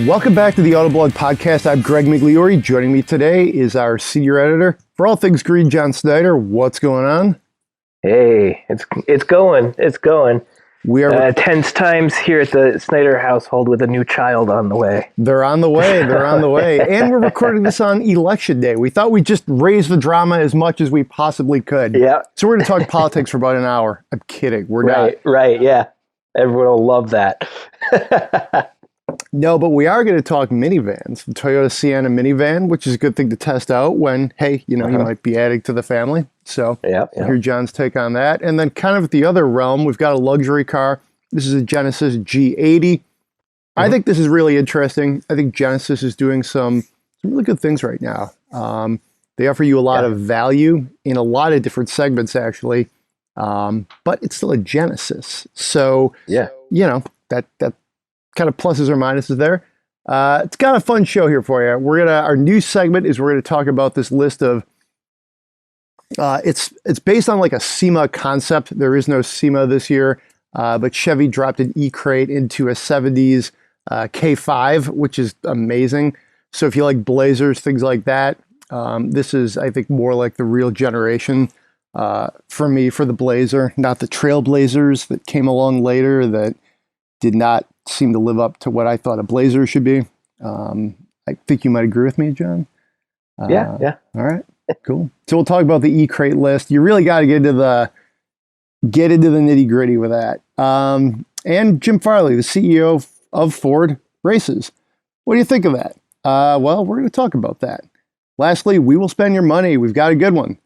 Welcome back to the Autoblog podcast. I'm Greg Migliore. Joining me today is our senior editor for all things green, Beltz Snyder. What's going on? Hey, it's going. We are tense times here at the Snyder household with a new child on the way. They're on the way. And we're recording this on election day. We thought we'd just raise the drama as much as we possibly could. Yeah. So we're going to talk politics for about an hour. I'm kidding. We're not. Right. Yeah. Everyone will love that. No, but we are going to talk minivans, the Toyota Sienna minivan, which is a good thing to test out when, hey, you might be adding to the family. So hear John's take on that. And then kind of the other realm, we've got a luxury car. This is a Genesis G80. I think this is really interesting. I think Genesis is doing some really good things right now. They offer you a lot of value in a lot of different segments, actually. But it's still a Genesis. So, that kind of pluses or minuses there. It's got a fun show here for you. Our new segment is we're going to talk about this list of, it's based on like a SEMA concept. There is no SEMA this year, but Chevy dropped an eCrate into a 70s K5, which is amazing. So if you like Blazers, things like that, this is, I think, more like the real generation for me for the Blazer, not the Trailblazers that came along later that did not seem to live up to what I thought a Blazer should be. I think you might agree with me, John. Yeah. All right, cool. So we'll talk about the eCrate list. You really got to get into the nitty gritty with that. And Jim Farley, the CEO of Ford Races. What do you think of that? Well, we're going to talk about that. Lastly, we will spend your money. We've got a good one.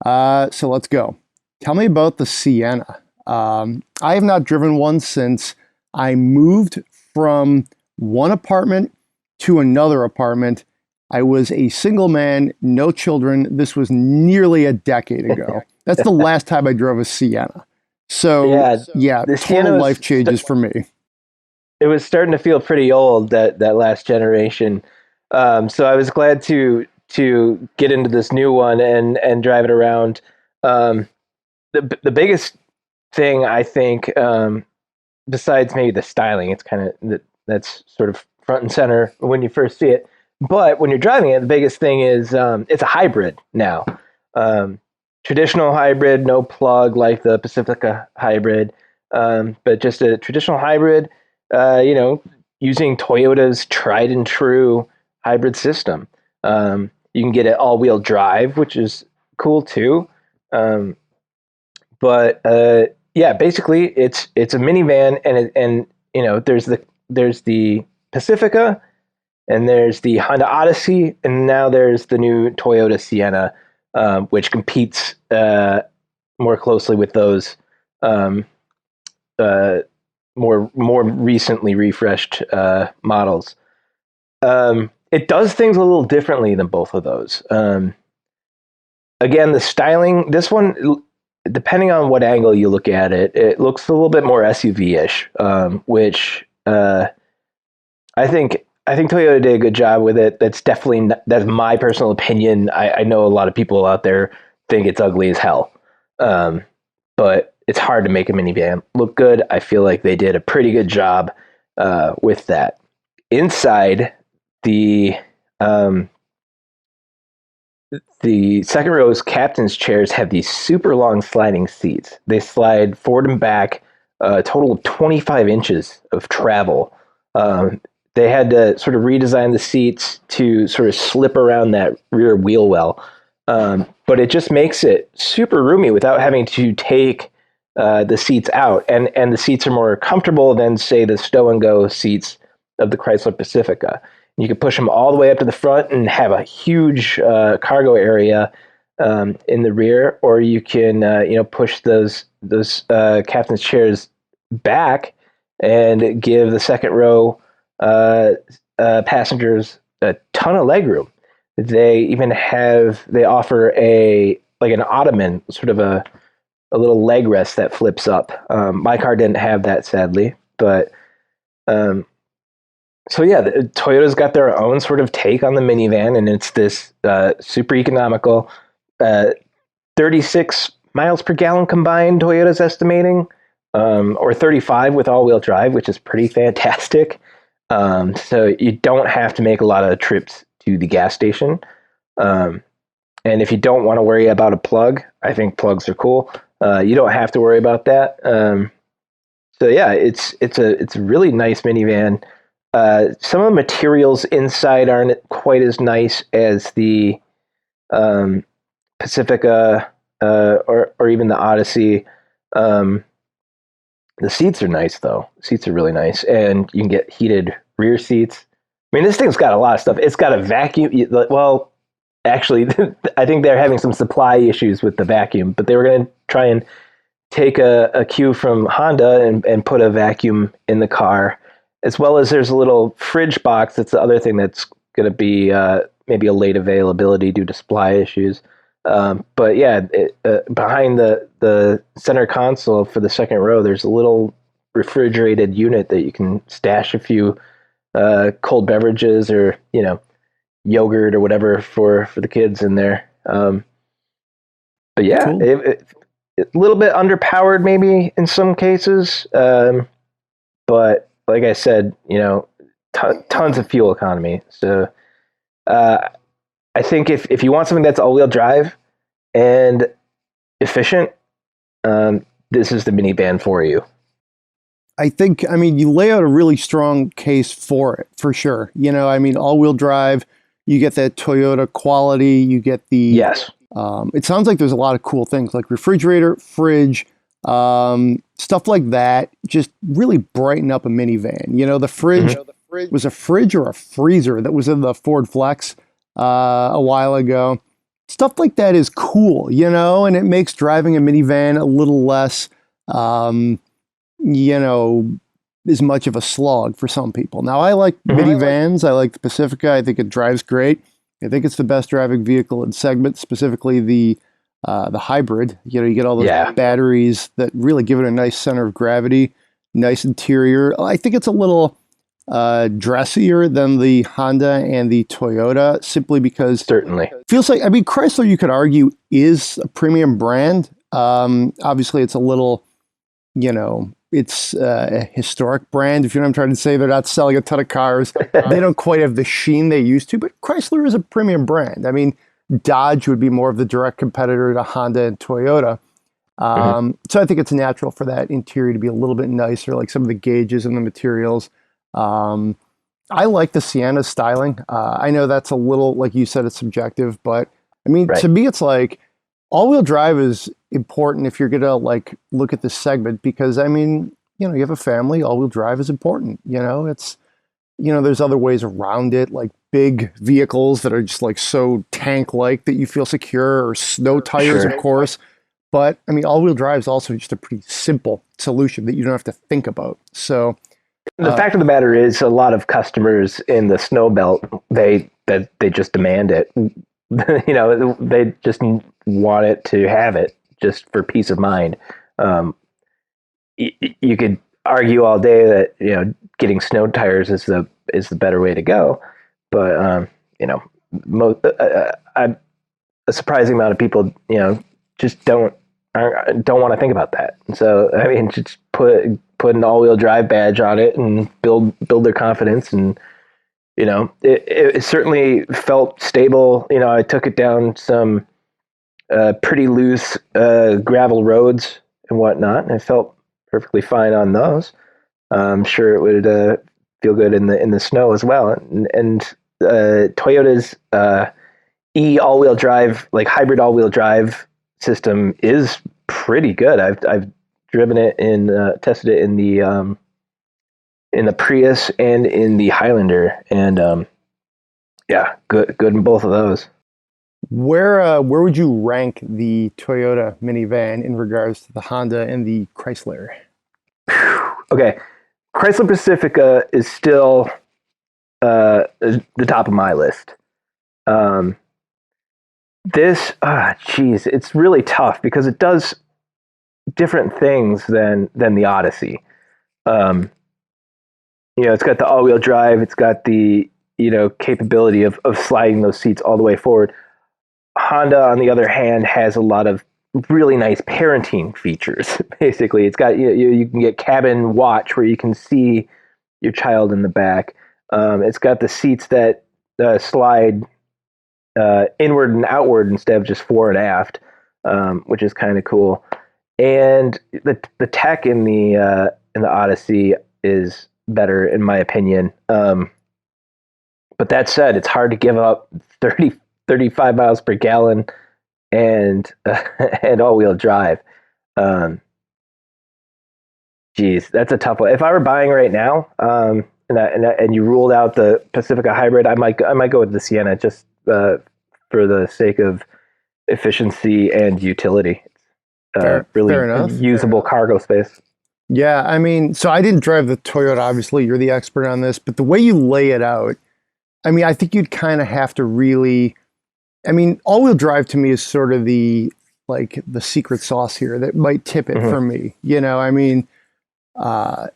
So let's go. Tell me about the Sienna. I have not driven one since I moved from one apartment to another apartment. I was a single man, no children. This was nearly a decade ago. That's the last time I drove a Sienna. So, the total life changes for me. It was starting to feel pretty old, that last generation. So I was glad to get into this new one and drive it around. The biggest thing, I think, besides maybe the styling, it's kind of that's sort of front and center when you first see it. But when you're driving it, the biggest thing is it's a hybrid now. Traditional hybrid, no plug like the Pacifica hybrid, but just a traditional hybrid, using Toyota's tried and true hybrid system. You can get it all-wheel drive, which is cool too. Basically it's a minivan, and there's the Pacifica, and there's the Honda Odyssey, and now there's the new Toyota Sienna, which competes more closely with those more recently refreshed models. It does things a little differently than both of those. Again, the styling, this one, depending on what angle you look at it, it looks a little bit more SUV-ish, which I think Toyota did a good job with it. That's that's my personal opinion. I know a lot of people out there think it's ugly as hell, but it's hard to make a minivan look good. I feel like they did a pretty good job with that. Inside, the second row's captain's chairs have these super long sliding seats. They slide forward and back, a total of 25 inches of travel. They had to sort of redesign the seats to sort of slip around that rear wheel well. But it just makes it super roomy without having to take the seats out. And the seats are more comfortable than, say, the stow and go seats of the Chrysler Pacifica. You can push them all the way up to the front and have a huge cargo area in the rear, or you can push those captain's chairs back and give the second row passengers a ton of legroom. They offer an ottoman, sort of a little leg rest that flips up. My car didn't have that, sadly, but Toyota's got their own sort of take on the minivan, and it's this super economical 36 miles per gallon combined, Toyota's estimating, or 35 with all-wheel drive, which is pretty fantastic. So you don't have to make a lot of trips to the gas station. And if you don't want to worry about a plug, I think plugs are cool. You don't have to worry about that. So yeah, it's a really nice minivan. Some of the materials inside aren't quite as nice as the Pacifica or even the Odyssey. The seats are nice though. Seats are really nice, and you can get heated rear seats. I mean, this thing's got a lot of stuff. It's got a vacuum. Well, actually, I think they're having some supply issues with the vacuum, but they were going to try and take a cue from Honda and put a vacuum in the car, as well as there's a little fridge box. That's the other thing that's going to be maybe a late availability due to supply issues. But yeah, behind the center console for the second row, there's a little refrigerated unit that you can stash a few cold beverages or yogurt or whatever for the kids in there. But yeah, cool. A little bit underpowered maybe in some cases, but like I said, tons of fuel economy. So I think if you want something that's all-wheel drive and efficient, this is the minivan for you. I think, you lay out a really strong case for it, for sure. All-wheel drive, you get that Toyota quality, you get the... Yes. It sounds like there's a lot of cool things like refrigerator, fridge, stuff like that. Just really brighten up a minivan. The fridge was a fridge or a freezer that was in the Ford Flex a while ago. Stuff like that is cool, and it makes driving a minivan a little less, as much of a slog for some people. Now, I like minivans. I like the Pacifica. I think it drives great. I think it's the best driving vehicle in segment, specifically the hybrid. You get all those batteries that really give it a nice center of gravity, nice interior. I think it's a little dressier than the Honda and the Toyota, simply because certainly feels like, Chrysler, you could argue, is a premium brand. Obviously, it's a little, it's a historic brand. If you know what I'm trying to say, they're not selling a ton of cars. They don't quite have the sheen they used to, but Chrysler is a premium brand. Dodge would be more of the direct competitor to Honda and Toyota. So I think it's natural for that interior to be a little bit nicer, like some of the gauges and the materials. I like the Sienna styling. I know that's a little, like you said, it's subjective, but to me, it's like all-wheel drive is important if you're going to look at this segment, because you have a family, all-wheel drive is important. It's, there's other ways around it, like big vehicles that are just so tank-like that you feel secure, or snow tires, of course. But all-wheel drive is also just a pretty simple solution that you don't have to think about. So the fact of the matter is, a lot of customers in the snow belt, they just demand it. They just want it to have it just for peace of mind. You could argue all day that getting snow tires is the better way to go, but a surprising amount of people just don't want to think about that. So just put an all-wheel drive badge on it and build their confidence, and it certainly felt stable. I took it down some pretty loose gravel roads and whatnot, and I felt perfectly fine on those. I'm sure it would feel good in the snow as well. And Toyota's all-wheel drive, hybrid all-wheel drive system is pretty good. I've driven it and tested it in the Prius and in the Highlander, and good in both of those. Where would you rank the Toyota minivan in regards to the Honda and the Chrysler? Okay, Chrysler Pacifica is still the top of my list. It's really tough because it does different things than the Odyssey. It's got the all-wheel drive. It's got the capability of sliding those seats all the way forward. Honda, on the other hand, has a lot of really nice parenting features. Basically, it's got you can get cabin watch where you can see your child in the back. It's got the seats that slide inward and outward instead of just fore and aft, which is kind of cool. And the tech in the Odyssey is better in my opinion. But that said, it's hard to give up 35 miles per gallon and and all-wheel drive. Geez, that's a tough one. If I were buying right now, and you ruled out the Pacifica hybrid, I might go with the Sienna just for the sake of efficiency and utility. Really usable cargo space. Yeah, I mean, so I didn't drive the Toyota. Obviously, you're the expert on this, but the way you lay it out, I mean, I think you'd kind of have to really. I mean, all-wheel drive to me is sort of the secret sauce here that might tip it for me. You know, I mean.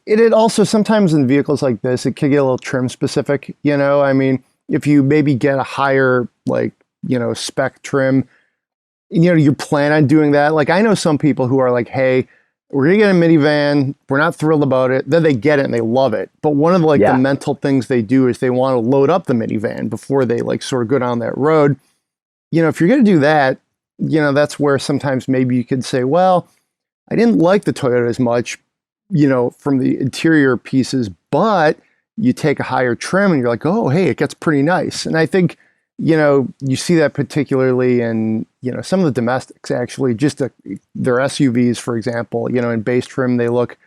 It also sometimes in vehicles like this, it can get a little trim specific, you know, I mean, if you maybe get a higher, spec trim, you know, you plan on doing that. Like I know some people who are like, hey, we're going to get a minivan. We're not thrilled about it. Then they get it and they love it. But one of the mental things they do is they want to load up the minivan before they sort of go down that road. You know, if you're going to do that, you know, that's where sometimes maybe you could say, well, I didn't like the Toyota as much, you know, from the interior pieces, but you take a higher trim and you're like, oh, hey, it gets pretty nice. And I think, you know, you see that particularly in, you know, some of the domestics actually, just their SUVs, for example, you know, in base trim, they look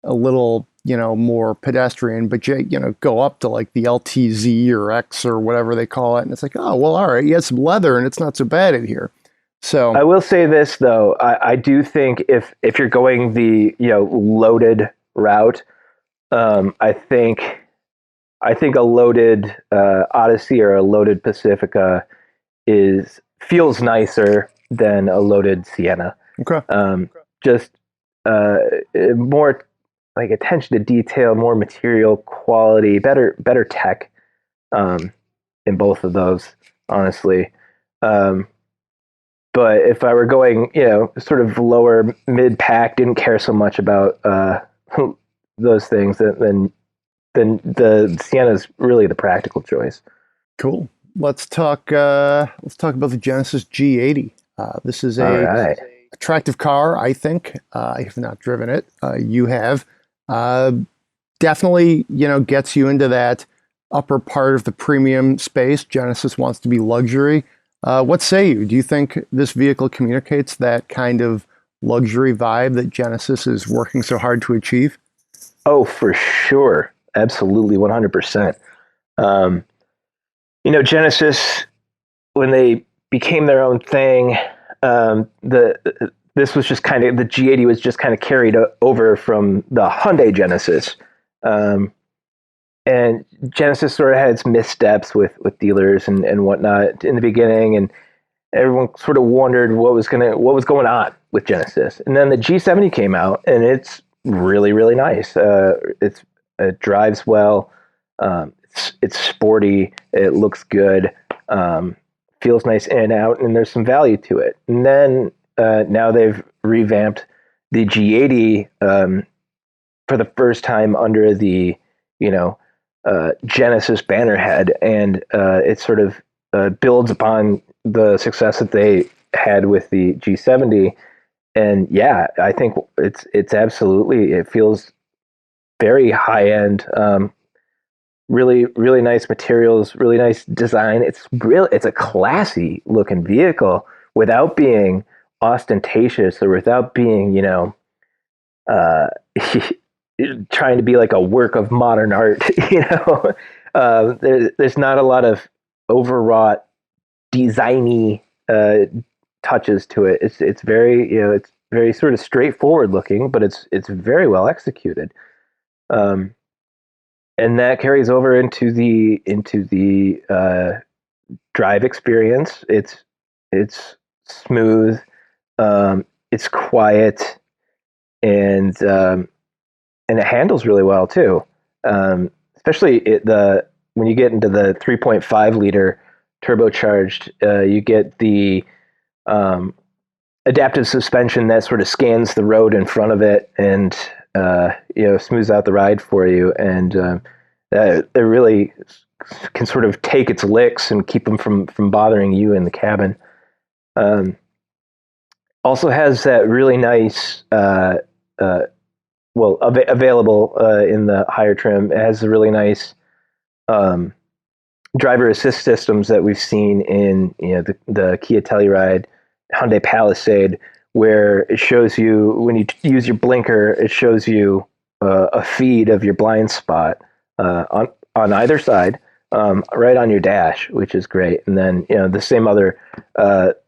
a little, you know, more pedestrian, but you know, go up to the LTZ or X or whatever they call it. And it's like, oh, well, all right, you had some leather and it's not so bad in here. So I will say this though, I do think if you're going the loaded route, I think a loaded Odyssey or a loaded Pacifica feels nicer than a loaded Sienna. Okay. Just more attention to detail, more material quality, better tech in both of those, honestly. But if I were going, you know, sort of lower mid-pack, didn't care so much about those things, then the Sienna is really the practical choice. Cool. Let's talk about the Genesis G80. This is a attractive car, I think. I have not driven it. You have. Definitely, you know, gets you into that upper part of the premium space. Genesis wants to be luxury. What say you? Do you think this vehicle communicates that kind of luxury vibe that Genesis is working so hard to achieve? Oh, for sure. Absolutely, 100%. You know, Genesis, when they became their own thing, this was just kind of, the G80 was just kind of carried over from the Hyundai Genesis. And Genesis sort of had its missteps with dealers and whatnot in the beginning, and everyone sort of wondered what was going on with Genesis. And then the G70 came out, and it's really, really nice. It drives well. It's sporty. It looks good. Feels nice in and out, and there's some value to it. And then now they've revamped the G80 for the first time under the Genesis banner head, and it sort of builds upon the success that they had with the G70. And yeah, I think it's absolutely, it feels very high end, really, really nice materials, really nice design. It's a classy looking vehicle without being ostentatious or without being, trying to be like a work of modern art. There's not a lot of overwrought designy touches to it. It's very, it's very sort of straightforward looking, but it's very well executed. And that carries over into the drive experience. It's smooth, it's quiet, and it handles really well too. Especially when you get into the 3.5 liter turbocharged, you get the adaptive suspension that sort of scans the road in front of it, and smooths out the ride for you, and it really can sort of take its licks and keep them from bothering you in the cabin. Also has that really nice, available in the higher trim. It has the really nice driver assist systems that we've seen in the Kia Telluride, Hyundai Palisade, where it shows you when you use your blinker, it shows you a feed of your blind spot on either side, right on your dash, which is great. And then the same other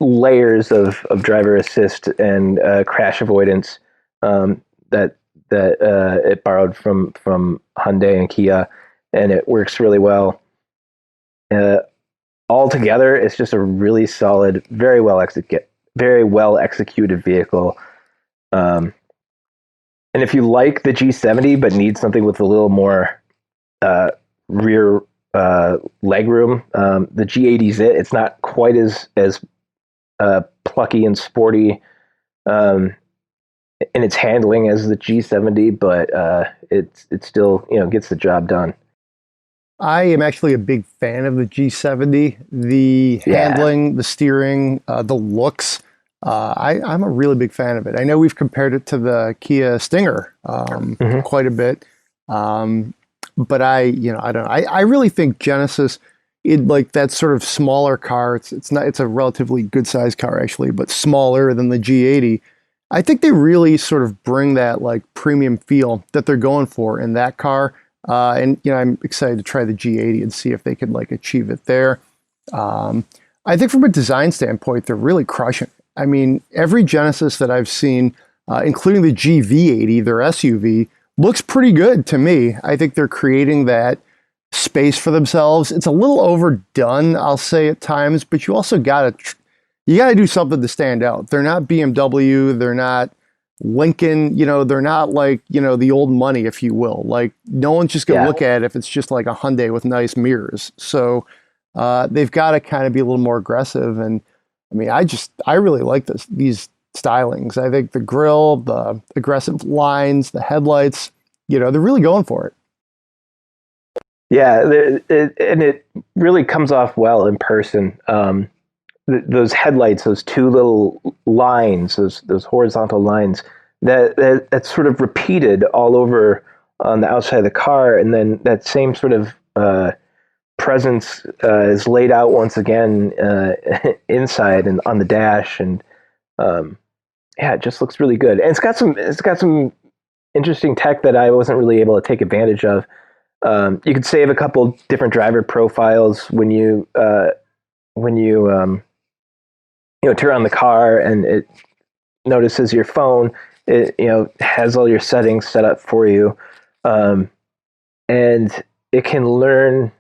layers of driver assist and crash avoidance that it borrowed from Hyundai and Kia, and it works really well. Altogether, it's just a really solid, very well executed vehicle. And if you like the G70 but need something with a little more rear leg room, the G80's it. It's not quite as plucky and sporty in its handling as the G70, but it still gets the job done. I am actually a big fan of the G70. The handling, the steering, the looks. I'm a really big fan of it. I know we've compared it to the Kia Stinger quite a bit, but I don't know. I really think Genesis, like that sort of smaller car. It's a relatively good sized car actually, but smaller than the G80. I think they really sort of bring that like premium feel that they're going for in that car. And I'm excited to try the G80 and see if they can like achieve it there. I think from a design standpoint, they're really crushing it. I mean, every Genesis that I've seen, including the GV80, their SUV, looks pretty good to me. I think they're creating that space for themselves. It's a little overdone, I'll say at times, but you also gotta do something to stand out. They're not BMW, they're not Lincoln, they're not like, the old money, if you will. Like, no one's just gonna look at it if it's just like a Hyundai with nice mirrors. So they've got to kind of be a little more aggressive. And I mean, I really like these stylings. I think the grille, the aggressive lines, the headlights, they're really going for it. Yeah, and it really comes off well in person. Those headlights, those two little lines, those horizontal lines, that's sort of repeated all over on the outside of the car, and then that same sort of presence is laid out once again inside and on the dash, and it just looks really good. And it's got some interesting tech that I wasn't really able to take advantage of. You could save a couple different driver profiles when you turn on the car and it notices your phone. It has all your settings set up for you, and it can learn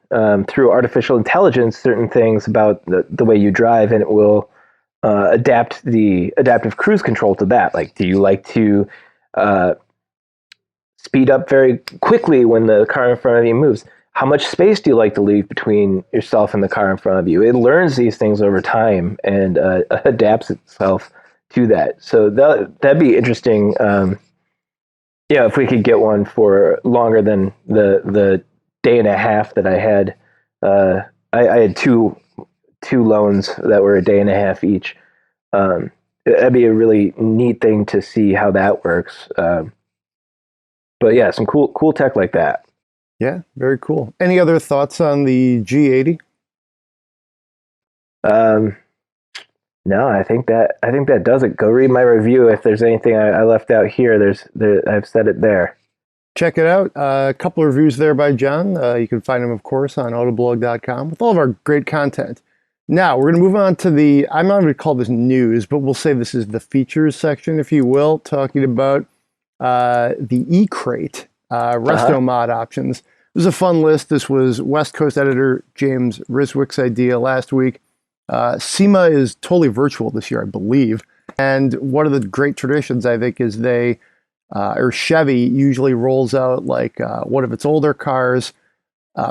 through artificial intelligence certain things about the way you drive, and it will adapt the adaptive cruise control to that. Like, do you like to speed up very quickly when the car in front of you moves? How much space do you like to leave between yourself and the car in front of you? It learns these things over time and adapts itself to that. So that'd be interesting. If we could get one for longer than the day and a half that I had. I had two loans that were a day and a half each. That'd be a really neat thing to see how that works. But yeah, some cool tech like that. Yeah, very cool. Any other thoughts on the G80? No, I think that does it. Go read my review. If there's anything I left out here, I've said it there. Check it out. A couple of reviews there by John. You can find them, of course, on autoblog.com with all of our great content. Now, we're going to move on to I'm not going to call this news, but we'll say this is the features section, if you will, talking about the eCrate restomod options. It was a fun list. This was West Coast editor James Riswick's idea last week. SEMA is totally virtual this year, I believe. And one of the great traditions, I think, is Chevy usually rolls out like one of its older cars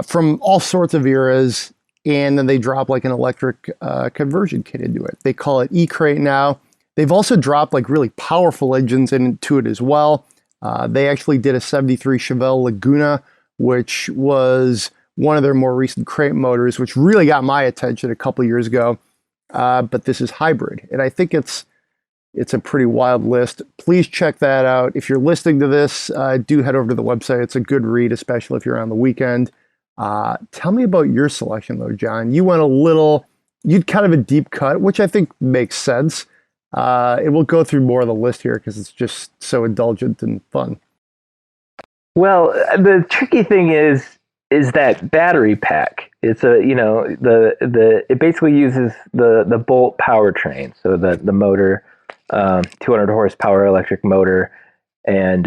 from all sorts of eras, and then they drop like an electric conversion kit into it. They call it eCrate now. They've also dropped like really powerful engines into it as well. They actually did a 73 Chevelle Laguna, which was one of their more recent crate motors, which really got my attention a couple years ago. But this is hybrid, and I think it's a pretty wild list. Please check that out. If you're listening to this, do head over to the website. It's a good read, especially if you're on the weekend. Tell me about your selection, though, John. You went you'd kind of a deep cut, which I think makes sense. And we'll go through more of the list here because it's just so indulgent and fun. Well, the tricky thing is that battery pack. It's it basically uses the Bolt powertrain, so the motor, 200 horsepower electric motor, and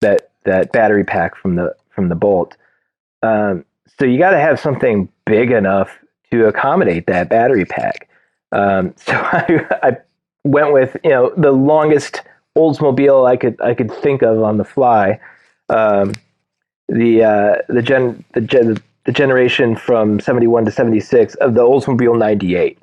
that battery pack from the Bolt. So you got to have something big enough to accommodate that battery pack. So I went with the longest Oldsmobile I could think of on the fly. The generation from 71 to 76 of the Oldsmobile 98.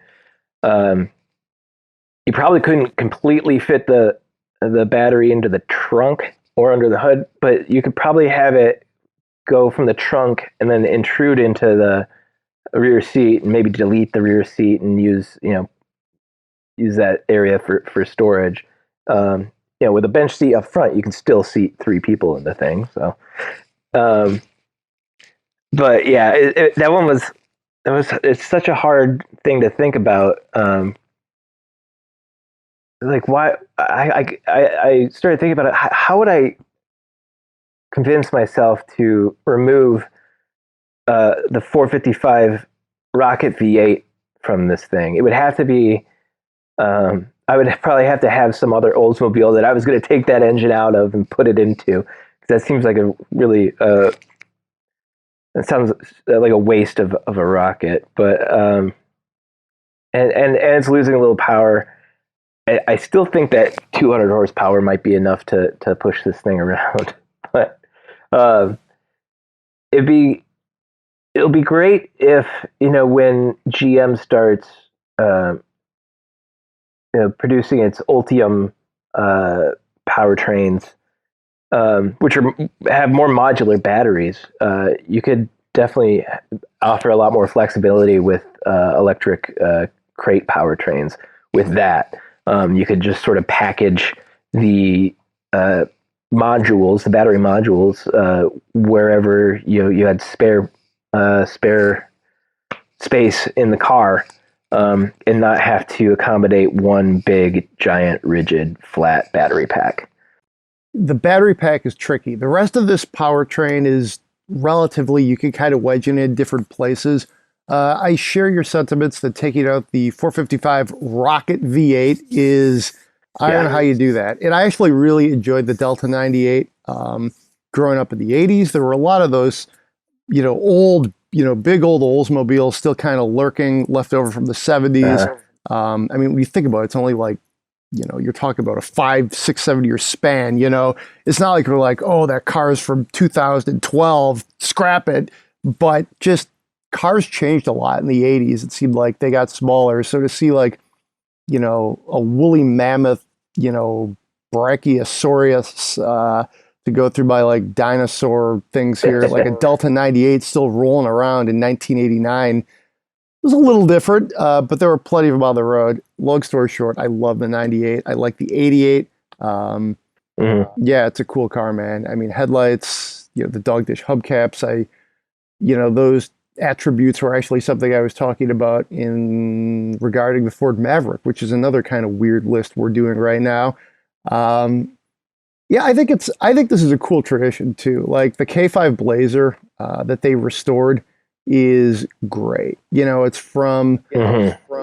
You probably couldn't completely fit the battery into the trunk or under the hood, but you could probably have it go from the trunk and then intrude into the rear seat, and maybe delete the rear seat and use that area for storage. With a bench seat up front, you can still seat 3 people in the thing. So, but yeah, that one was it's such a hard thing to think about. Like, why I started thinking about it. How would I convince myself to remove the 455 Rocket V8 from this thing? It would have to be. I would probably have to have some other Oldsmobile that I was going to take that engine out of and put it into, because that seems like a really it sounds like a waste of a rocket. But and it's losing a little power. I still think that 200 horsepower might be enough to push this thing around. But it'll be great if when GM starts producing its Ultium powertrains, which have more modular batteries. You could definitely offer a lot more flexibility with electric crate powertrains. With that, you could just sort of package the modules, the battery modules, wherever you had spare space in the car. And not have to accommodate one big, giant, rigid, flat battery pack. The battery pack is tricky. The rest of this powertrain is relatively, you can kind of wedge in different places. I share your sentiments that taking out the 455 Rocket V8 is, I don't know how you do that. And I actually really enjoyed the Delta 98. Growing up in the 80s, there were a lot of those, old, big old Oldsmobiles still kind of lurking, left over from the 70s. I mean, when you think about it, it's only like, you're talking about a 5, 6, 7 year span. It's not like we're like, oh, that car is from 2012, scrap it. But just cars changed a lot in the 80s. It seemed like they got smaller. So to see like, a woolly mammoth, Brachiosaurus, to go through my like dinosaur things here, like a Delta 98 still rolling around in 1989. It was a little different, but there were plenty of them on the road. Long story short, I love the 98. I like the 88. Yeah, it's a cool car, man. I mean, headlights, the dog dish hubcaps. Those attributes were actually something I was talking about regarding the Ford Maverick, which is another kind of weird list we're doing right now. Yeah, I think this is a cool tradition too. Like the K5 Blazer that they restored is great. It's from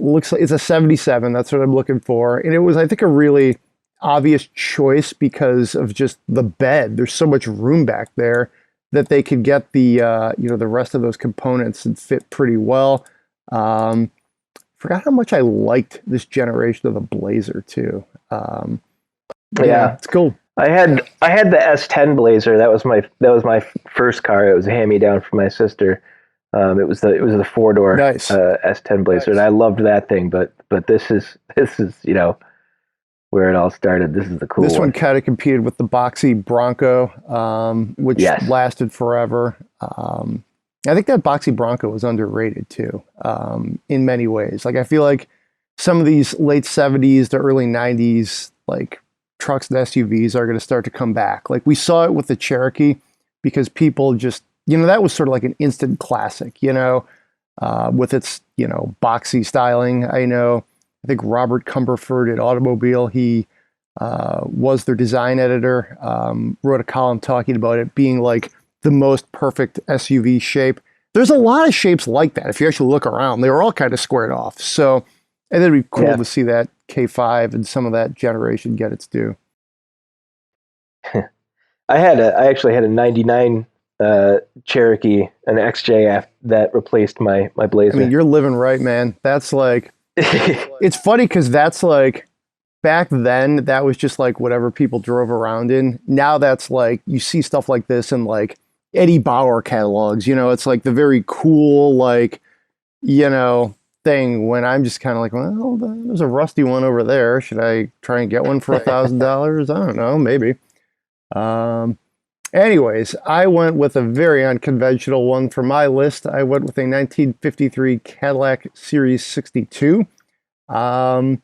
looks like it's a 77. That's what I'm looking for. And it was, I think, a really obvious choice because of just the bed. There's so much room back there that they could get the the rest of those components and fit pretty well. Forgot how much I liked this generation of the Blazer too. Yeah, it's cool. I had the S10 Blazer. That was my first car. It was a hand-me-down from my sister. It was the 4-door nice. S10 Blazer, and I loved that thing. But this is where it all started. This is the cool This one kind of competed with the boxy Bronco, which lasted forever. I think that boxy Bronco was underrated too, in many ways. Like I feel like some of these late 70s to early 90s, like trucks and SUVs are going to start to come back. Like we saw it with the Cherokee because people just, that was sort of like an instant classic, with its, boxy styling. I think Robert Cumberford at Automobile, he was their design editor, wrote a column talking about it being like the most perfect SUV shape. There's a lot of shapes like that. If you actually look around, they were all kind of squared off. So, and it'd be cool to see that K5 and some of that generation get its due. I actually had a 99 Cherokee, an XJ that replaced my Blazer. I mean, you're living right, man. That's like, it's funny because that's like, back then, that was just like whatever people drove around in. Now that's like, you see stuff like this in like Eddie Bauer catalogs, it's like the very cool, like, thing when I'm just kind of like, well, there's a rusty one over there. Should I try and get one for $1,000? I don't know, maybe. Anyways, I went with a very unconventional one for my list. I went with a 1953 Cadillac Series 62. Yeah,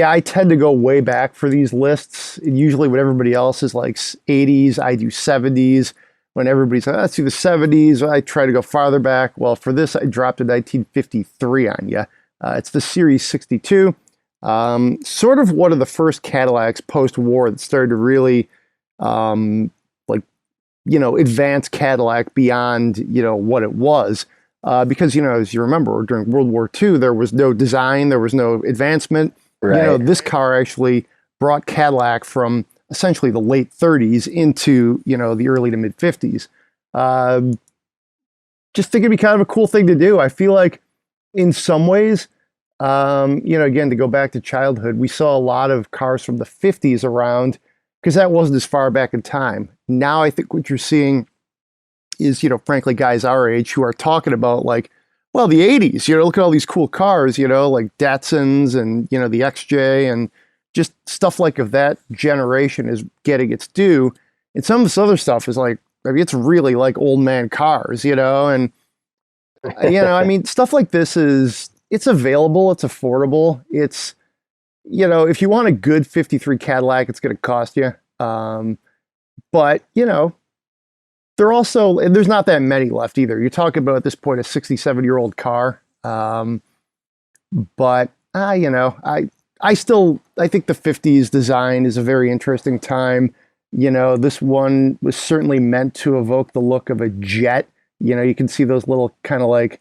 I tend to go way back for these lists. Usually when everybody else is like 80s, I do 70s. When everybody's like, let's do the 70s, I try to go farther back. Well, for this, I dropped a 1953 on you. It's the Series 62. Sort of one of the first Cadillacs post-war that started to really, advance Cadillac beyond, what it was. Because, as you remember, during World War II, there was no design, there was no advancement. Right. This car actually brought Cadillac from essentially the late 30s into, the early to mid 50s. Just think it'd be kind of a cool thing to do. I feel like in some ways, again, to go back to childhood, we saw a lot of cars from the 50s around because that wasn't as far back in time. Now I think what you're seeing is, frankly, guys our age who are talking about like, well, the 80s, look at all these cool cars, like Datsuns and, the XJ and just stuff like of that generation is getting its due. And some of this other stuff is like, it's really like old man cars, and, I mean, stuff like this it's available, it's affordable. It's, if you want a good 53 Cadillac, it's going to cost you. But, they're also, and there's not that many left either. You're talking about at this point a 67-year-old car. But, I think the 50s design is a very interesting time. This one was certainly meant to evoke the look of a jet. You can see those little kind of like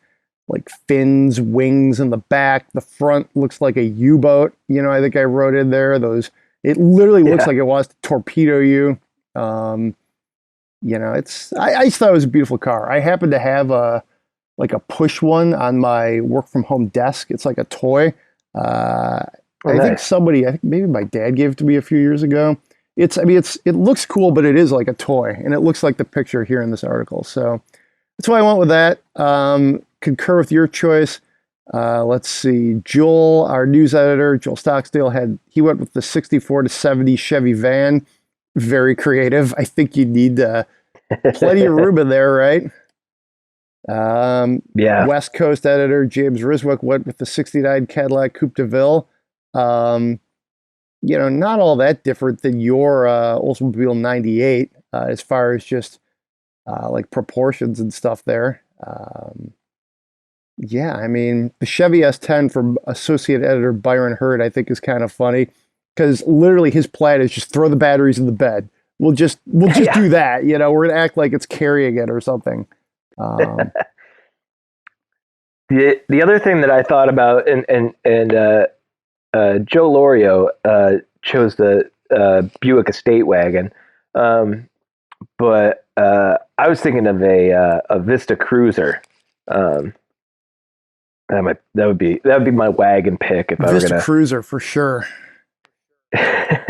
fins, wings in the back. The front looks like a U-boat. I think I wrote in there it literally looks like it wants to torpedo you. I just thought it was a beautiful car. I happen to have a push one on my work from home desk. It's like a toy. I think maybe my dad gave it to me a few years ago. It looks cool, but it is like a toy, and it looks like the picture here in this article. So that's why I went with that. Concur with your choice. Let's see. Joel, our news editor, Joel Stocksdale, he went with the 64 to 70 Chevy van. Very creative. I think you need plenty of room in there, right? West Coast editor James Riswick went with the 69 Cadillac Coupe de Ville. Not all that different than your Oldsmobile 98 as far as just like proportions and stuff there. I mean, the Chevy S10 from associate editor Byron Hurd, I think is kind of funny because literally his plan is just throw the batteries in the bed. We'll just do that. We're going to act like it's carrying it or something. The other thing that I thought about, and Joe Lorio chose the Buick Estate Wagon, but I was thinking of a Vista Cruiser. That would be my wagon pick if I were gonna. Vista Cruiser for sure.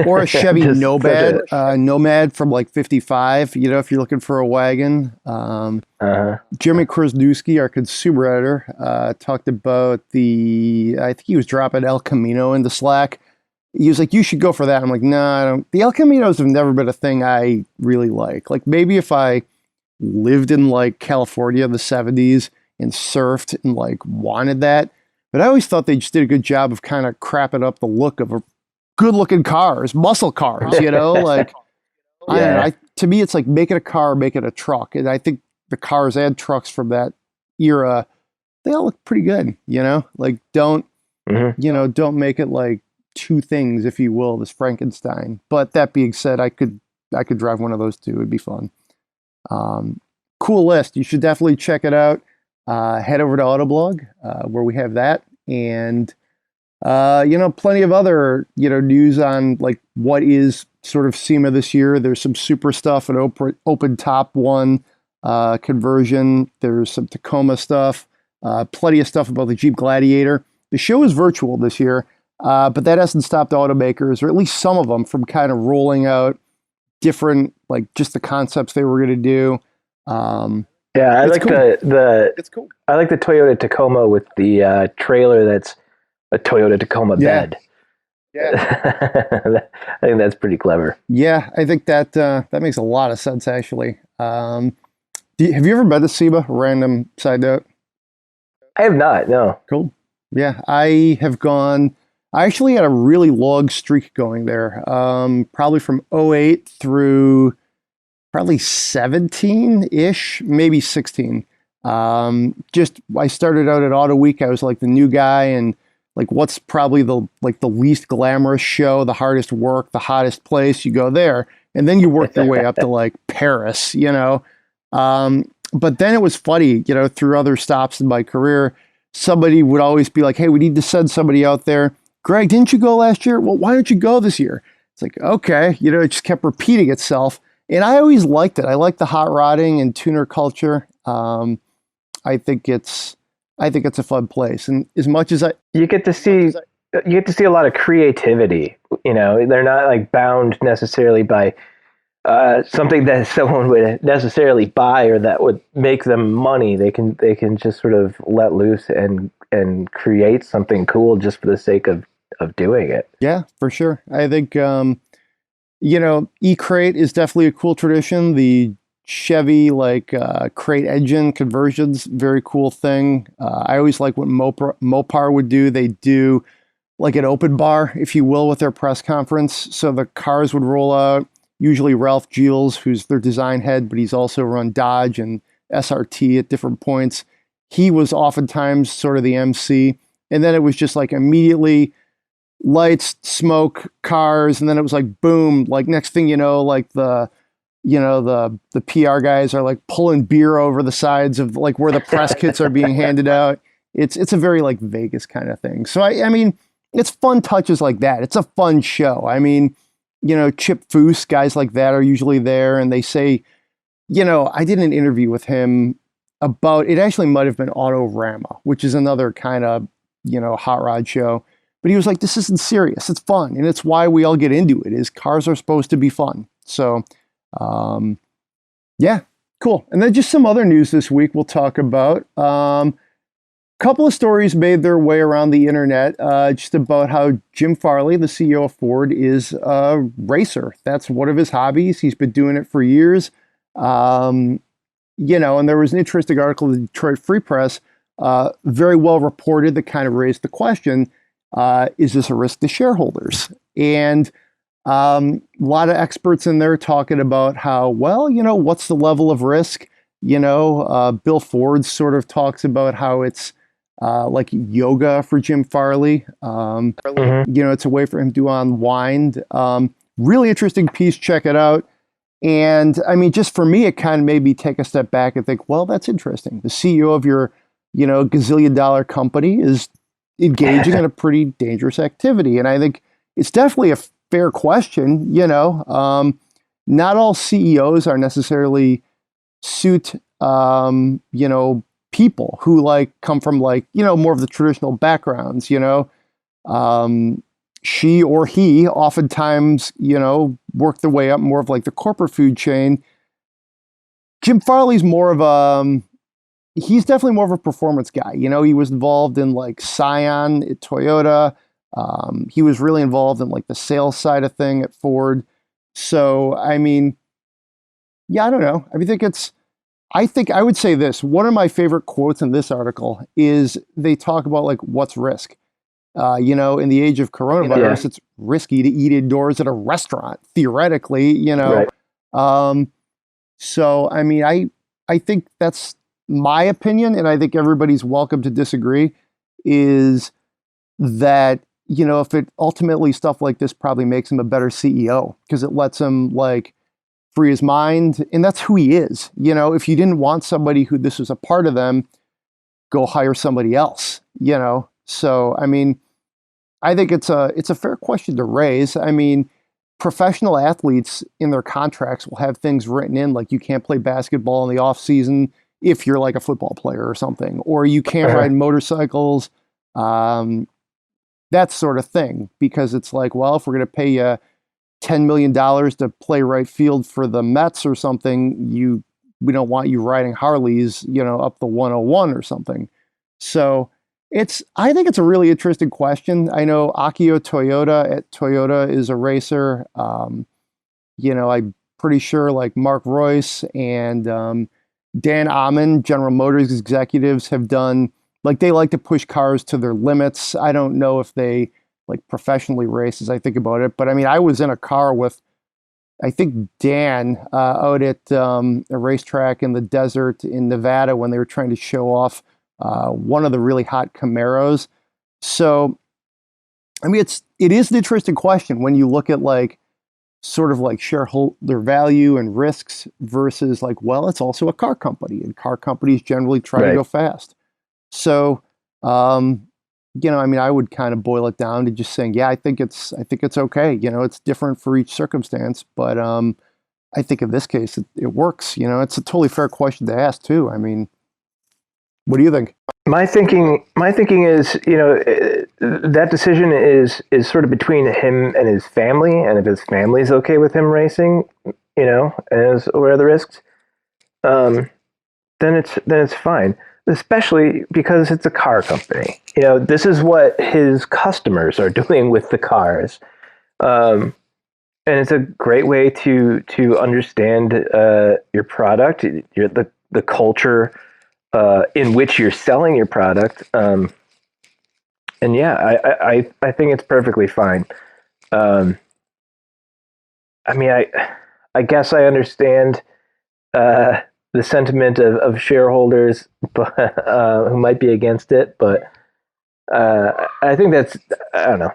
Or a Chevy Nomad, Nomad from like 55, if you're looking for a wagon. Jeremy Krasnewski, our consumer editor, talked about I think he was dropping El Camino into Slack. he was like, you should go for that. I'm like, no, I don't. The El Caminos have never been a thing I really like. Like maybe if I lived in like California in the 70s and surfed and like wanted that. But I always thought they just did a good job of kind of crapping up the look of a good looking cars, muscle cars, you know, like, I don't know. To me, it's like make it a car, make it a truck. And I think the cars and trucks from that era, they all look pretty good, you know, like don't make it like two things, if you will, this Frankenstein. But that being said, I could drive one of those too. It'd be fun. Cool list. You should definitely check it out. Head over to Autoblog, where we have that. And, plenty of other, news on like what is sort of SEMA this year. There's some super stuff, an open top one conversion. There's some Tacoma stuff, plenty of stuff about the Jeep Gladiator. The show is virtual this year, but that hasn't stopped automakers, or at least some of them, from kind of rolling out different, like just the concepts they were going to do. I like cool. It's cool. I like the Toyota Tacoma with the trailer that's a Toyota Tacoma bed. Yeah. I think that's pretty clever. Yeah, I think that that makes a lot of sense, actually. Have you ever been to SEMA? Random side note. I have not, no. Cool. Yeah, I have gone. I actually had a really long streak going there, probably from 08 through probably 17-ish, maybe 16. I started out at Auto Week. I was like the new guy, and like what's probably the least glamorous show, the hardest work, the hottest place, you go there. And then you work your way up to like Paris, But then it was funny, through other stops in my career, somebody would always be like, hey, we need to send somebody out there. Greg, didn't you go last year? Well, why don't you go this year? It's like, okay, it just kept repeating itself. And I always liked it. I like the hot rodding and tuner culture. I think it's a fun place. And as much as you get to see a lot of creativity. They're not like bound necessarily by something that someone would necessarily buy or that would make them money. They can just sort of let loose and create something cool just for the sake of doing it. Yeah, for sure. I think eCrate is definitely a cool tradition. The Chevy crate engine conversions, very cool thing. I always like what Mopar would do. They do like an open bar, if you will, with their press conference. So the cars would roll out. Usually Ralph Gilles, who's their design head, but he's also run Dodge and SRT at different points. He was oftentimes sort of the MC. And then it was just like immediately lights, smoke, cars, and then it was like boom, like next thing you know, like the PR guys are like pulling beer over the sides of like where the press kits are being handed out. It's a very like Vegas kind of thing. So I mean, it's fun touches like that. It's a fun show. I mean, Chip Foose, guys like that are usually there, and they say, I did an interview with him about, it actually might have been Autorama, which is another kind of, hot rod show. But he was like, this isn't serious. It's fun. And it's why we all get into it, is cars are supposed to be fun. So, yeah, cool. And then just some other news this week we'll talk about. Couple of stories made their way around the internet, just about how Jim Farley, the CEO of Ford, is a racer. That's one of his hobbies. He's been doing it for years. And there was an interesting article in the Detroit Free Press, very well reported, that kind of raised the question, is this a risk to shareholders? And a lot of experts in there talking about how, well, what's the level of risk? Bill Ford sort of talks about how it's like yoga for Jim Farley. It's a way for him to unwind. Really interesting piece. Check it out. And I mean, just for me, it kind of made me take a step back and think, well, that's interesting. The CEO of your, gazillion-dollar company is engaging in a pretty dangerous activity. And I think it's definitely a fair question. Not all CEOs are necessarily suit, people who come from more of the traditional backgrounds, she or he oftentimes, work their way up more of like the corporate food chain. Jim Farley's more of he's definitely more of a performance guy. He was involved in like Scion at Toyota. He was really involved in like the sales side of thing at Ford. So, I mean, yeah, I don't know. I think I would say this. One of my favorite quotes in this article is they talk about like what's risk. In the age of coronavirus, it's risky to eat indoors at a restaurant, theoretically, Right. So, I mean, I think that's my opinion, and I think everybody's welcome to disagree, is that, if it ultimately stuff like this probably makes him a better CEO because it lets him like free his mind. And that's who he is. If you didn't want somebody who this was a part of them, go hire somebody else, So, I mean, I think it's a fair question to raise. I mean, professional athletes in their contracts will have things written in like you can't play basketball in the off season if you're like a football player or something, or you can't ride motorcycles, that sort of thing, because it's like, well, if we're going to pay you $10 million to play right field for the Mets or something, we don't want you riding Harleys, up the 101 or something. So I think it's a really interesting question. I know Akio Toyoda at Toyota is a racer. I'm pretty sure like Mark Royce and Dan Ammann, General Motors executives, have done, like, they like to push cars to their limits. I don't know if they like professionally race as I think about it, but I mean, I was in a car with, I think, Dan out at a racetrack in the desert in Nevada when they were trying to show off one of the really hot Camaros. So, I mean, it is an interesting question when you look at like sort of like shareholder value and risks versus like, well, it's also a car company, and car companies generally try to go fast. So, I mean, I would kind of boil it down to just saying, yeah, I think it's okay. It's different for each circumstance, but I think in this case it works. It's a totally fair question to ask too. I mean, what do you think? My thinking is, that decision is sort of between him and his family, and if his family's okay with him racing, as or other risks, then it's fine. Especially because it's a car company. This is what his customers are doing with the cars, and it's a great way to understand your product, the culture in which you're selling your product. And yeah, I think it's perfectly fine. I mean, I guess I understand the sentiment of shareholders who might be against it, but I think that's, I don't know,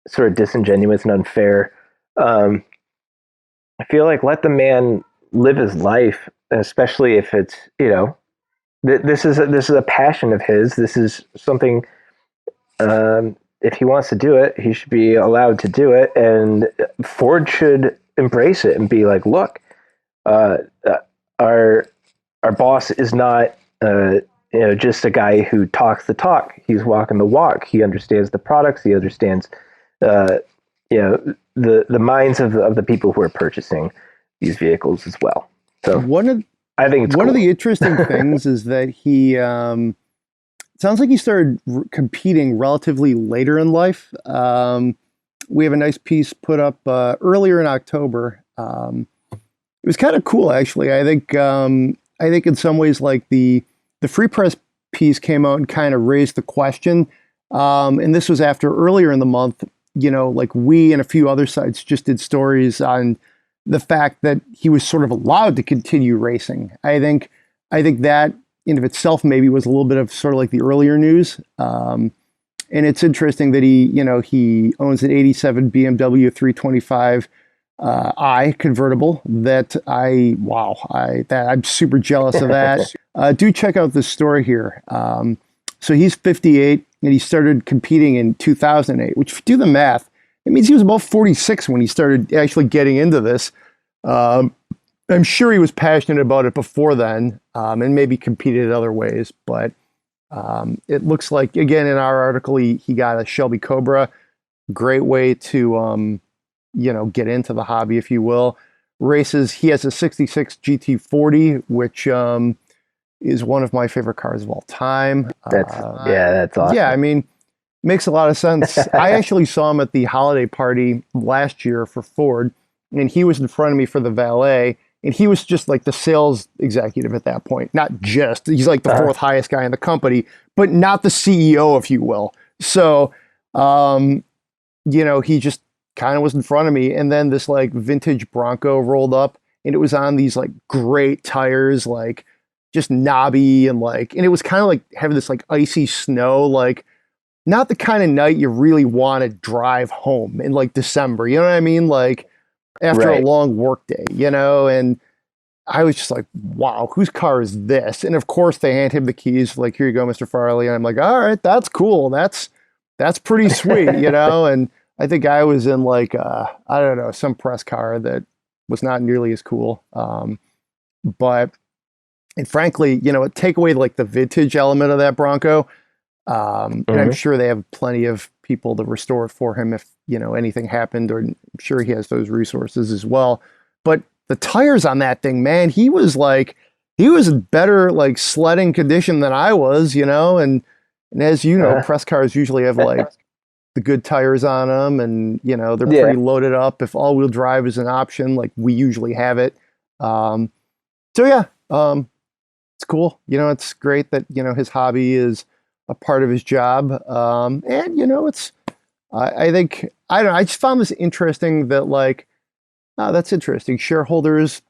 sort of disingenuous and unfair. I feel like let the man live his life, especially if it's, this is a passion of his. This is something. If he wants to do it, he should be allowed to do it, and Ford should embrace it and be like, look, our boss is not just a guy who talks the talk. He's walking the walk. He understands the products. He understands the minds of the people who are purchasing these vehicles as well. So I think it's one cool. of the interesting things is that he sounds like he started competing relatively later in life. We have a nice piece put up earlier in October. It was kind of cool, actually. I think in some ways, like the Free Press piece came out and kind of raised the question. And this was after earlier in the month, like we and a few other sites just did stories on the fact that he was sort of allowed to continue racing. I think that in of itself maybe was a little bit of sort of like the earlier news. And it's interesting that he owns an 87 BMW 325 I convertible that I'm super jealous of that. Do check out this story here. So he's 58 and he started competing in 2008, which, if you do the math, it means he was about 46 when he started actually getting into this. I'm sure he was passionate about it before then, and maybe competed in other ways, but it looks like, again, in our article, he got a Shelby Cobra. Great way to get into the hobby, if you will. Races, he has a 66 GT40, which is one of my favorite cars of all time. That's awesome. Yeah, I mean, Makes a lot of sense. I actually saw him at the holiday party last year for Ford, and he was in front of me for the valet, and he was just like the sales executive at that point. Not just, he's like the fourth highest guy in the company, but not the CEO, if you will. So, he just kind of was in front of me. And then this like vintage Bronco rolled up, and it was on these like great tires, like just knobby and it was kind of like having this like icy snow, like not the kind of night you really want to drive home in like December. You know what I mean? Like after a long work day, and I was just like, wow, whose car is this? And of course they hand him the keys, like, here you go, Mr. Farley. And I'm like, all right, that's cool. That's pretty sweet, And I think I was in like, I don't know, some press car that was not nearly as cool. And frankly, take away like the vintage element of that Bronco. And I'm sure they have plenty of people to restore it for him if, anything happened, or I'm sure he has those resources as well. But the tires on that thing, man, he was in better like sledding condition than I was, and as you know, press cars usually have like the good tires on them, and, they're pretty loaded up. If all-wheel drive is an option, like we usually have it. It's cool. It's great that, his hobby is a part of his job. And, I think, I don't know, I just found this interesting that like, oh, that's interesting. Shareholders,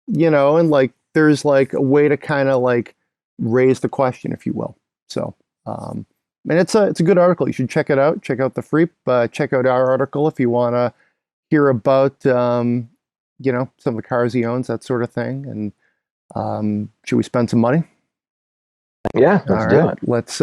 and like, there's like a way to kind of like raise the question, if you will. So, and it's a good article. You should check it out. Check out the Freep. Check out our article if you want to hear about, some of the cars he owns, that sort of thing. And should we spend some money? Yeah, let's do it. Let's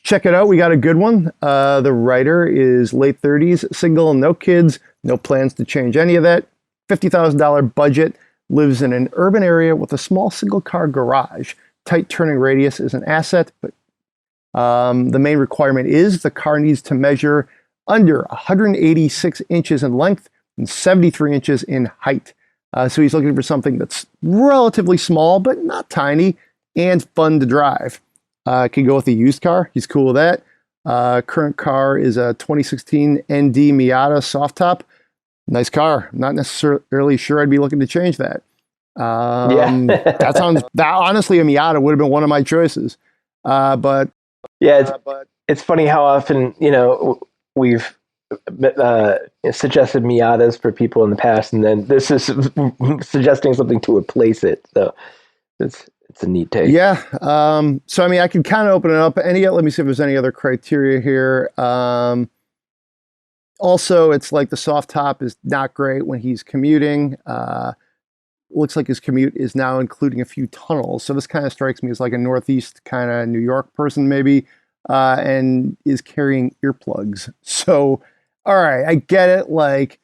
check it out. We got a good one. The writer is late 30s, single, no kids, no plans to change any of that. $50,000 budget, lives in an urban area with a small single-car garage. Tight turning radius is an asset, but the main requirement is the car needs to measure under 186 inches in length and 73 inches in height. So he's looking for something that's relatively small, but not tiny, and fun to drive. Can go with a used car. He's cool with that. Current car is a 2016 ND Miata soft top. Nice car. Not necessarily sure I'd be looking to change that. That honestly, a Miata would have been one of my choices. But yeah, it's funny how often, we've suggested Miatas for people in the past, and then this is suggesting something to replace it. So it's a neat take. Yeah. So I mean, I can kind of open it up. Let me see if there's any other criteria here. Also, it's like the soft top is not great when he's commuting. Looks like his commute is now including a few tunnels. So this kind of strikes me as like a Northeast kind of New York person, maybe, and is carrying earplugs. So, all right, I get it. Like,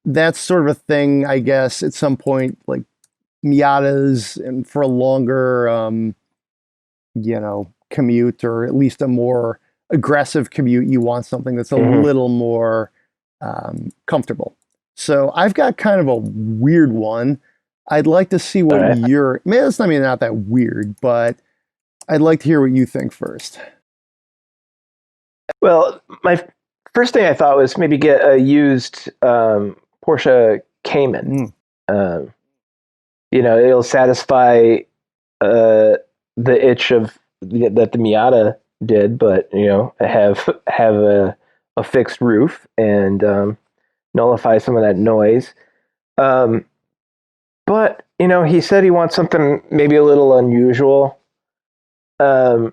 that's sort of a thing, I guess, at some point, like Miatas, and for a longer, commute, or at least a more aggressive commute, you want something that's a little more comfortable. So I've got kind of a weird one. I'd like to see what it's not that weird, but I'd like to hear what you think first. Well, my first thing I thought was maybe get a used Porsche Cayman. It'll satisfy the itch of that the Miata did, but have a fixed roof and nullify some of that noise. But he said he wants something maybe a little unusual. And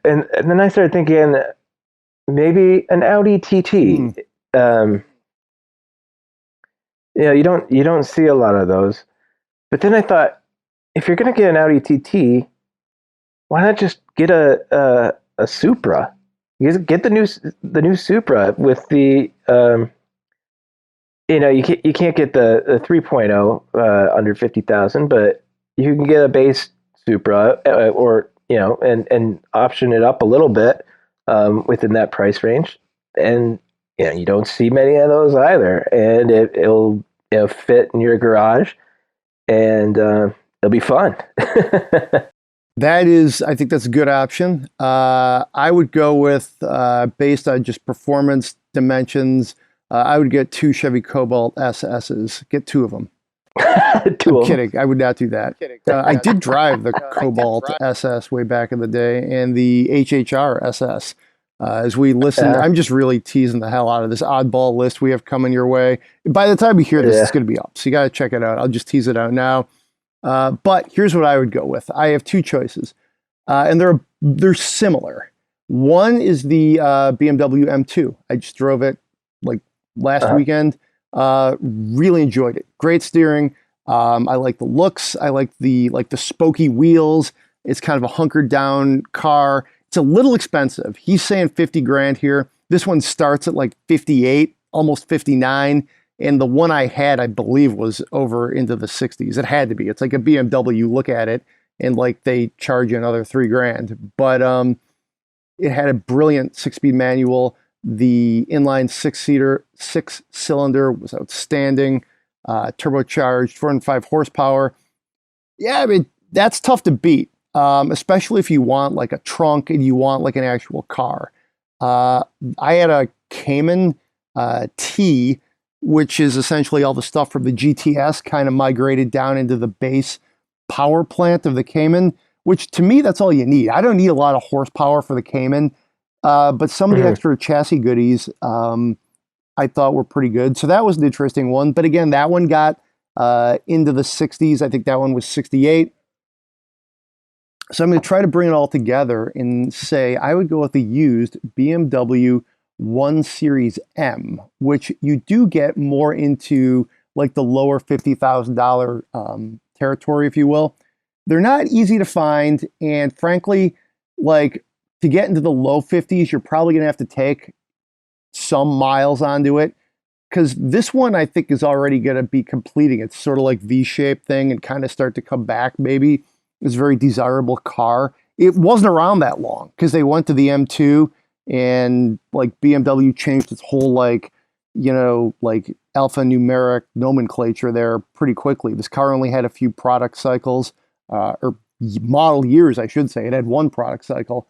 then I started thinking maybe an Audi TT. You don't see a lot of those. But then I thought, if you're going to get an Audi TT, why not just get a Supra? You get the new Supra with the you can't get the 3.0 under 50,000, but you can get a base Supra or and option it up a little bit within that price range, and you don't see many of those either, and it'll fit in your garage, and it'll be fun. I think that's a good option. I would go with, based on just performance dimensions, I would get 2 Chevy Cobalt SSs. Get 2 of them. I'm kidding. I would not do that. I did drive the Cobalt SS way back in the day and the HHR SS. As we listen, I'm just really teasing the hell out of this oddball list we have coming your way. By the time you hear this, it's going to be up. So you got to check it out. I'll just tease it out now. But here's what I would go with. I have 2 choices, and they're similar. One is the BMW M2. I just drove it like last weekend. Really enjoyed it. Great steering. I like the looks. I like the spokey wheels. It's kind of a hunkered down car. It's a little expensive. He's saying 50 grand here. This one starts at like 58, almost 59. And the one I had, I believe, was over into the 60s. It had to be. It's like a BMW. You look at it and like they charge you another 3 grand. But it had a brilliant 6-speed manual. The inline 6-cylinder was outstanding. Turbocharged, 405 horsepower. Yeah, I mean, that's tough to beat, especially if you want like a trunk and you want like an actual car. I had a Cayman T, which is essentially all the stuff from the GTS kind of migrated down into the base power plant of the Cayman, which to me, that's all you need. I don't need a lot of horsepower for the Cayman, but some of the extra chassis goodies I thought were pretty good. So that was an interesting one. But again, that one got into the 60s. I think that one was 68. So I'm going to try to bring it all together and say I would go with the used BMW 1 Series M, which you do get more into like the lower $50,000 territory, if you will. They're not easy to find. And frankly, like to get into the low 50s, you're probably going to have to take some miles onto it. Because this one, I think, is already going to be completing. It's sort of like V-shaped thing and kind of start to come back maybe. It's a very desirable car. It wasn't around that long because they went to the M2 and like BMW changed its whole like, you know, like alphanumeric nomenclature there pretty quickly. This car only had a few product cycles, or model years, I should say. It had 1 product cycle.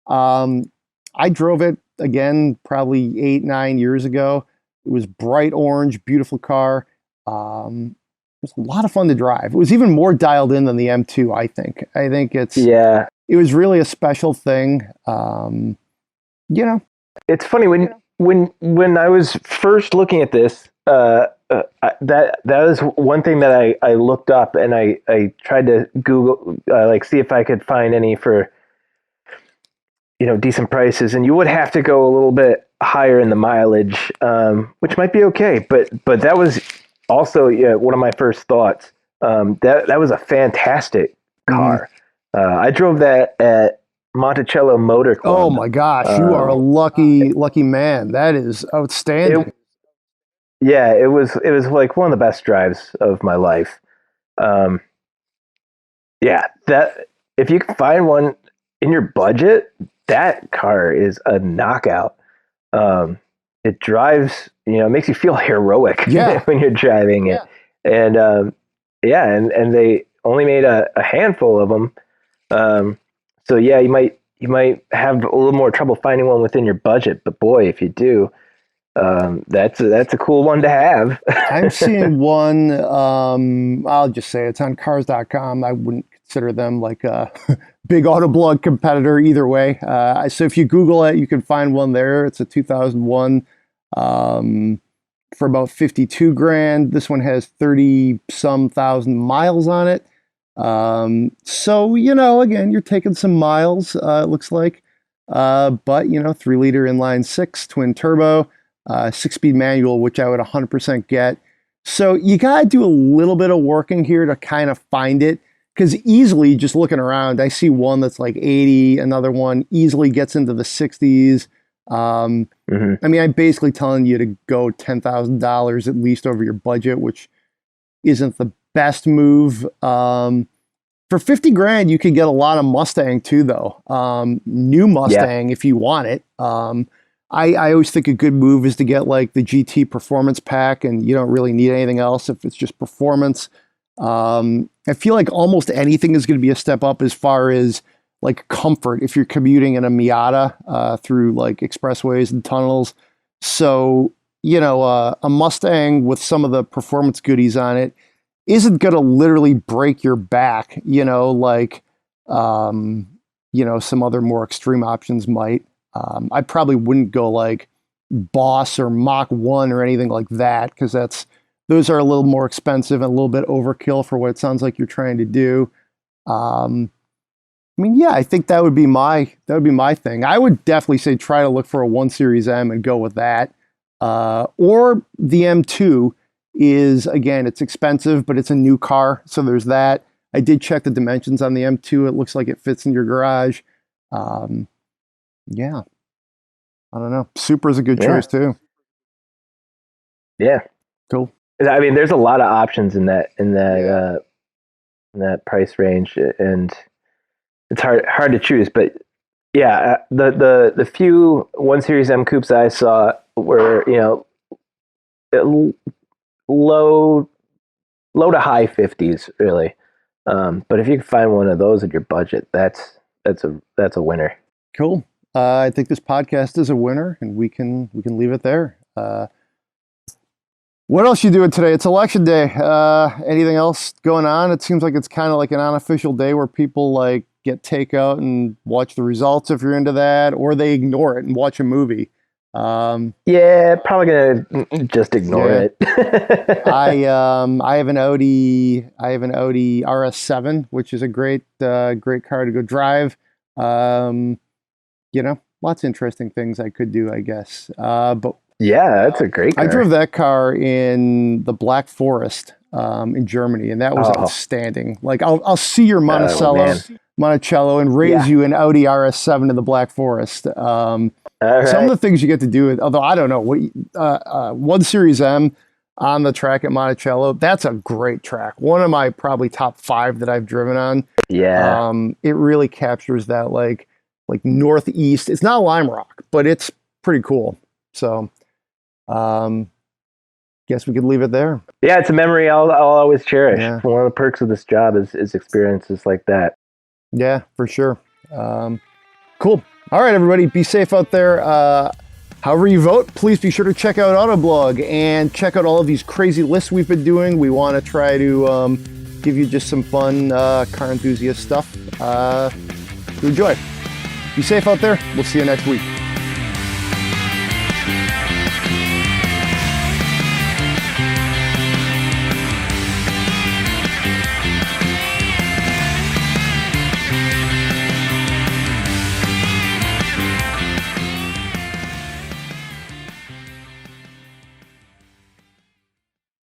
I drove it again probably 8-9 years ago. It was bright orange, beautiful car. It was a lot of fun to drive. It was even more dialed in than the M2, I think. I think it was really a special thing. You know, it's funny when I was first looking at this, that was one thing that I looked up and I tried to Google, like see if I could find any for, you know, decent prices, and you would have to go a little bit higher in the mileage, which might be okay, but that was also one of my first thoughts. That was a fantastic car. I drove that at Monticello Motor Club. Oh my gosh, you are a lucky man. That is outstanding. It was like one of the best drives of my life. That if you can find one in your budget, that car is a knockout. It drives, it makes you feel heroic when you're driving it. And and they only made a handful of them. So you might have a little more trouble finding one within your budget, but boy, if you do, that's a cool one to have. I'm seeing one, I'll just say it's on cars.com. I wouldn't consider them like a big Autoblog competitor either way. So if you Google it, you can find one there. It's a 2001 for about 52 grand. This one has 30-some thousand miles on it. So, again, you're taking some miles, it looks like. But, 3-liter inline 6 twin turbo, 6-speed manual, which I would 100% get. So you got to do a little bit of working here to kind of find it. Because easily, just looking around, I see one that's like 80, another one easily gets into the 60s. I mean, I'm basically telling you to go $10,000 at least over your budget, which isn't the best move. For 50 grand, you could get a lot of Mustang too, though. New Mustang, if you want it. I always think a good move is to get like the GT Performance Pack, and you don't really need anything else if it's just performance. I feel like almost anything is going to be a step up as far as like comfort if you're commuting in a Miata through like expressways and tunnels. So, a Mustang with some of the performance goodies on it isn't going to literally break your back, like, some other more extreme options might. I probably wouldn't go like Boss or Mach 1 or anything like that, because those are a little more expensive and a little bit overkill for what it sounds like you're trying to do. I think that would be my thing. I would definitely say try to look for a 1 Series M and go with that. Or the M2 is, again, it's expensive, but it's a new car. So there's that. I did check the dimensions on the M2. It looks like it fits in your garage. Yeah. I don't know. Supra is a good choice too. Yeah. Cool. I mean, there's a lot of options in that price range, and it's hard to choose. But yeah, the few 1 Series M coupes I saw were low to high 50s really. But if you can find one of those at your budget, that's a winner. Cool. I think this podcast is a winner, and we can leave it there. What else you doing today? It's election day. Anything else going on? It seems like it's kind of like an unofficial day where people like get takeout and watch the results if you're into that, or they ignore it and watch a movie. Yeah, probably gonna just ignore it. I have an Audi RS7, which is a great car to go drive. Lots of interesting things I could do, I guess. But yeah, that's a great car. I drove that car in the Black Forest in Germany, and that was outstanding. Like I'll see your Monticello and raise you an Audi RS7 in the Black Forest. Some of the things you get to do, although I don't know, 1 Series M on the track at Monticello, that's a great track. One of my probably top 5 that I've driven on. Yeah. It really captures that like northeast. It's not Lime Rock, but it's pretty cool. So guess we could leave it there. Yeah, it's a memory I'll always cherish. Yeah. One of the perks of this job is experiences like that. Yeah, for sure. Cool. All right, everybody, be safe out there. However you vote, please be sure to check out Autoblog and check out all of these crazy lists we've been doing. We want to try to give you just some fun car enthusiast stuff to enjoy. Be safe out there. We'll see you next week.